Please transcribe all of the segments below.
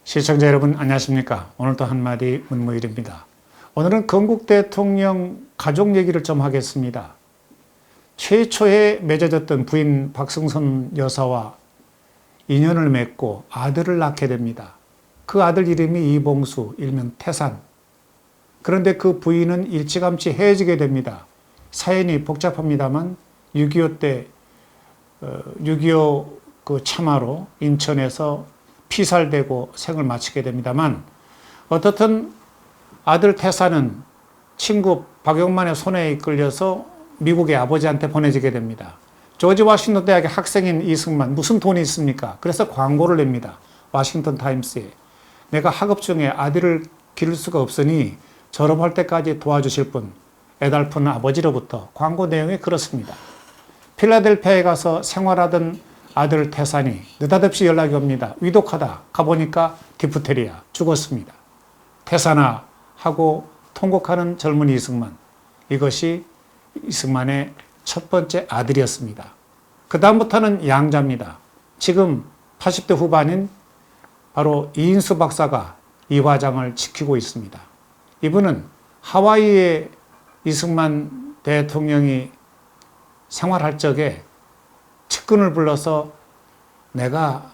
시청자 여러분 안녕하십니까? 오늘도 한마디 문무일입니다. 오늘은 건국 대통령 가족 얘기를 좀 하겠습니다. 최초에 맺어졌던 부인 박승선 여사와 인연을 맺고 아들을 낳게 됩니다. 그 아들 이름이 이봉수, 일명 태산. 그런데 그 부인은 일찌감치 헤어지게 됩니다. 사연이 복잡합니다만 6.25 때 6.25 그 참화로 인천에서 피살되고 생을 마치게 됩니다만, 어떻든 아들 태산은 친구 박용만의 손에 이끌려서 미국의 아버지한테 보내지게 됩니다. 조지 워싱턴 대학의 학생인 이승만, 무슨 돈이 있습니까? 그래서 광고를 냅니다. 워싱턴 타임스에. 내가 학업 중에 아들을 기를 수가 없으니 졸업할 때까지 도와주실 분, 애달픈 아버지로부터. 광고 내용이 그렇습니다. 필라델피아에 가서 생활하던 아들 태산이 느닷없이 연락이 옵니다. 위독하다. 가보니까 디프테리아. 죽었습니다. 태산아 하고 통곡하는 젊은 이승만. 이것이 이승만의 첫 번째 아들이었습니다. 그 다음부터는 양자입니다. 지금 80대 후반인 바로 이인수 박사가 이 화장을 지키고 있습니다. 이분은 하와이에 이승만 대통령이 생활할 적에 측근을 불러서 내가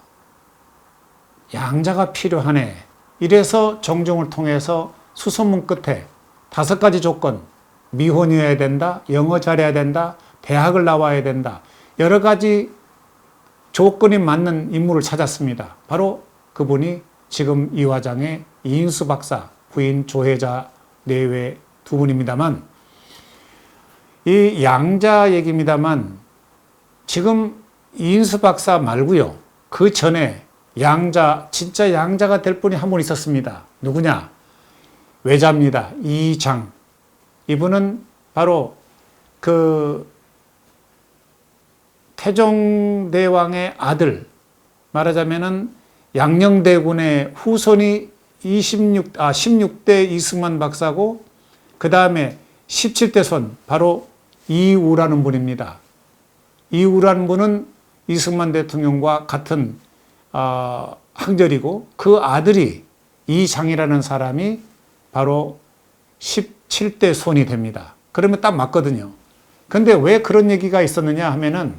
양자가 필요하네. 이래서 정종을 통해서 수소문 끝에 5가지 조건, 미혼이어야 된다, 영어 잘해야 된다, 대학을 나와야 된다, 여러 가지 조건이 맞는 인물을 찾았습니다. 바로 그분이 지금 이 화장의 이인수 박사, 부인 조혜자 내외 두 분입니다만, 이 양자 얘기입니다만 지금 이인수 박사 말고요. 그 전에 양자, 진짜 양자가 될 분이 한 분 있었습니다. 누구냐? 외자입니다. 이장. 이분은 바로 그 태종대왕의 아들, 말하자면은 양녕대군의 후손이 16대 이승만 박사고, 그 다음에 17대 손, 바로 이우라는 분입니다. 이우라는 분은 이승만 대통령과 같은 항절이고, 그 아들이 이장이라는 사람이 바로 17대 손이 됩니다. 그러면 딱 맞거든요. 근데 왜 그런 얘기가 있었느냐 하면은,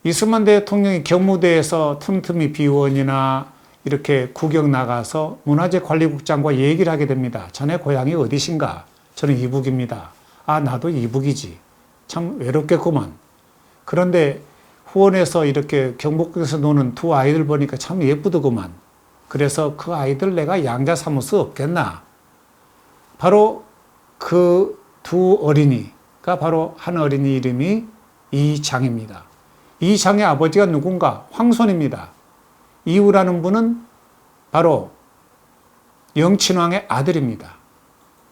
이승만 대통령이 경무대에서 틈틈이 비원이나 이렇게 구경 나가서 문화재관리국장과 얘기를 하게 됩니다. 자네 고향이 어디신가? 저는 이북입니다. 아, 나도 이북이지. 참 외롭겠구만. 그런데 후원에서 이렇게 경복궁에서 노는 두 아이들 보니까 참 예쁘더구만. 그래서 그 아이들 내가 양자 삼을 수 없겠나. 바로 그 두 어린이가 바로 한 어린이 이름이 이장입니다. 이장의 아버지가 누군가? 황손입니다. 이우라는 분은 바로 영친왕의 아들입니다.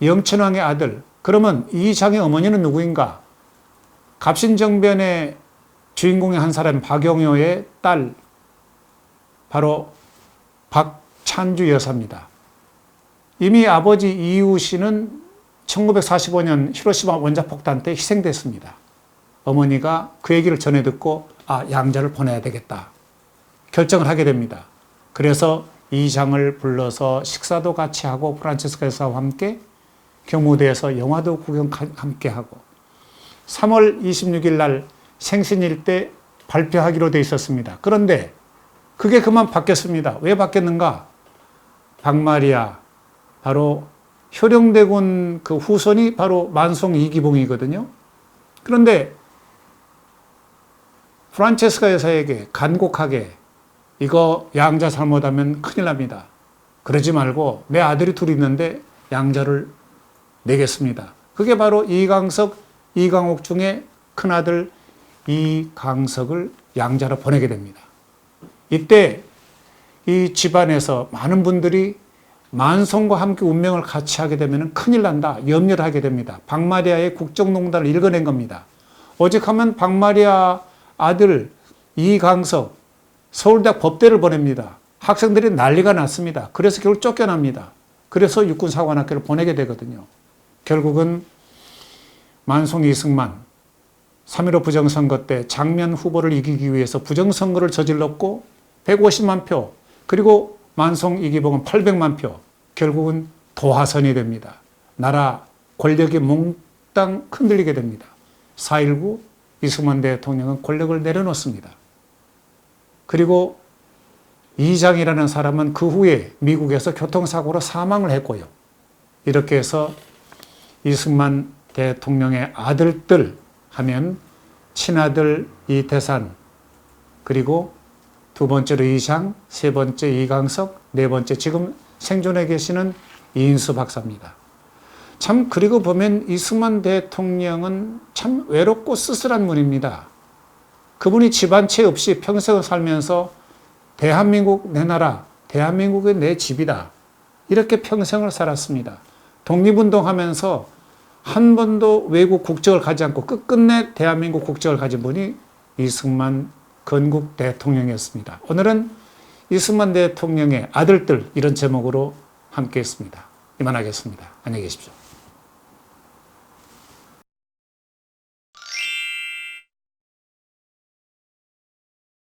영친왕의 아들. 그러면 이장의 어머니는 누구인가? 갑신정변의 주인공의 한 사람 박영효의 딸, 바로 박찬주 여사입니다. 이미 아버지 이우 씨는 1945년 히로시마 원자폭탄 때 희생됐습니다. 어머니가 그 얘기를 전해 듣고 양자를 보내야 되겠다 결정을 하게 됩니다. 그래서 이장을 불러서 식사도 같이 하고 프란치스코 여사와 함께 경무대에서 영화도 구경 함께 하고 3월 26일 날 생신일 때 발표하기로 되어 있었습니다. 그런데 그게 그만 바뀌었습니다. 왜 바뀌었는가? 박마리아, 바로 효령대군 그 후손이 바로 만송 이기봉이거든요. 그런데 프란체스카 여사에게 간곡하게 이거 양자 잘못하면 큰일 납니다. 그러지 말고 내 아들이 둘이 있는데 양자를 내겠습니다. 그게 바로 이강석, 이강옥 중에 큰아들 이강석을 양자로 보내게 됩니다. 이때 이 집안에서 많은 분들이 만송과 함께 운명을 같이 하게 되면 큰일 난다, 염려를 하게 됩니다. 박마리아의 국정농단을 읽어낸 겁니다. 오직하면 박마리아 아들 이강석 서울대학 법대를 보냅니다. 학생들이 난리가 났습니다. 그래서 결국 쫓겨납니다. 그래서 육군사관학교를 보내게 되거든요. 결국은 만송 이승만 3.15 부정선거 때 장면 후보를 이기기 위해서 부정선거를 저질렀고 150만 표, 그리고 만송 이기복은 800만 표, 결국은 도하선이 됩니다. 나라 권력이 몽땅 흔들리게 됩니다. 4.19 이승만 대통령은 권력을 내려놓습니다. 그리고 이장이라는 사람은 그 후에 미국에서 교통사고로 사망을 했고요. 이렇게 해서 이승만 대통령의 아들들 하면 친아들 이태산, 그리고 두 번째로 이장, 세 번째 이강석, 네 번째 지금 생존해 계시는 이인수 박사입니다. 참 그리고 보면 이승만 대통령은 참 외롭고 쓸쓸한 분입니다. 그분이 집안채 없이 평생을 살면서 대한민국 내 나라, 대한민국이 내 집이다. 이렇게 평생을 살았습니다. 독립운동하면서 한 번도 외국 국적을 가지 않고 끝끝내 대한민국 국적을 가진 분이 이승만 건국 대통령이었습니다. 오늘은 이승만 대통령의 아들들 이런 제목으로 함께 했습니다. 이만하겠습니다. 안녕히 계십시오.